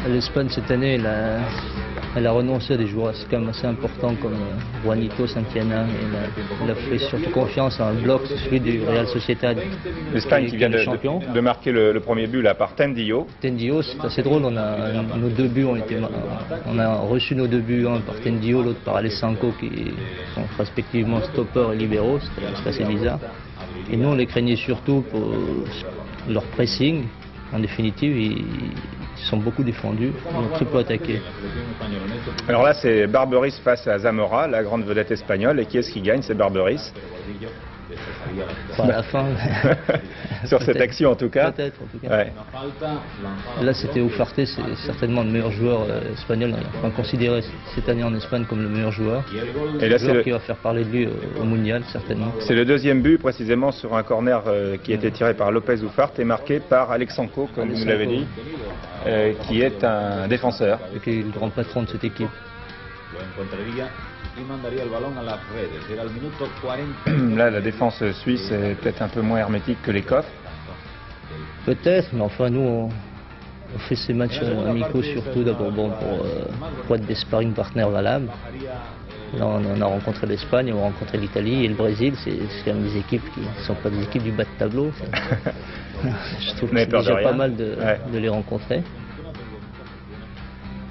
L'Espagne cette année, elle a renoncé à des joueurs quand même assez importants comme Juanito, Santillana. Elle a fait surtout confiance à un bloc, celui du Real Sociedad. L'Espagne qui vient de marquer le premier but là par Tendillo. Tendillo, c'est assez drôle. Nos deux buts on a reçu nos deux buts, un par Tendillo, l'autre par Alessanco, qui sont respectivement stoppers et libéraux. C'est assez bizarre. Et nous, on les craignait surtout pour leur pressing. En définitive, ils sont beaucoup défendus, ils ont très peu attaqué. Alors là, c'est Barberis face à Zamora, la grande vedette espagnole. Et qui est-ce qui gagne? C'est Barberis. À la fin. Sur cette action en tout cas. Peut-être, en tout cas. Ouais. Là, c'était Ufarte, c'est certainement le meilleur joueur espagnol, enfin considéré cette année en Espagne comme le meilleur joueur. Et là, c'est le qui va faire parler de lui au mondial, certainement. C'est le deuxième but, précisément sur un corner qui a été tiré par Lopez Ufarte et marqué par Alessanco, comme vous l'avez dit, qui est un défenseur. Et qui est le grand patron de cette équipe. Là, la défense suisse est peut-être un peu moins hermétique que les coffres. Peut-être, mais enfin, nous, on fait ces matchs amicaux surtout d'abord pour être des sparring partners valables. Là, on a rencontré l'Espagne, on a rencontré l'Italie et le Brésil. C'est quand même des équipes qui ne sont pas des équipes du bas de tableau. Je trouve que c'est déjà pas mal de les rencontrer.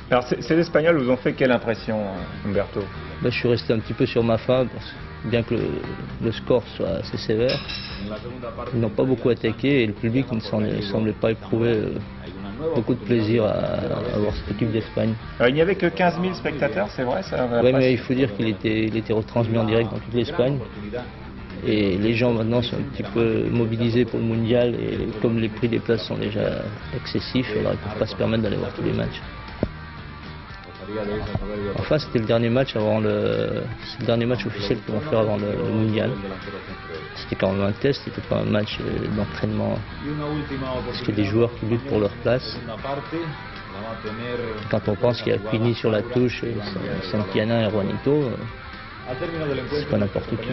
Alors, ces Espagnols vous ont fait quelle impression, Humberto? Je suis resté un petit peu sur ma faim, bien que le score soit assez sévère. Ils n'ont pas beaucoup attaqué et le public ne semblait pas éprouver beaucoup de plaisir à voir cette équipe d'Espagne. Il n'y avait que 15 000 spectateurs, c'est vrai ça? Oui, mais il faut dire qu'il était retransmis en direct dans toute l'Espagne. Et les gens maintenant sont un petit peu mobilisés pour le mondial et comme les prix des places sont déjà excessifs, alors ils ne peuvent pas se permettre d'aller voir tous les matchs. Enfin, c'était le dernier match officiel qu'ils vont faire avant le mondial. C'était quand même un test, c'était pas un match d'entraînement. Parce qu'il y a des joueurs qui luttent pour leur place. Quand on pense qu'il y a Pini sur la touche, Santillana et Juanito, c'est pas n'importe qui.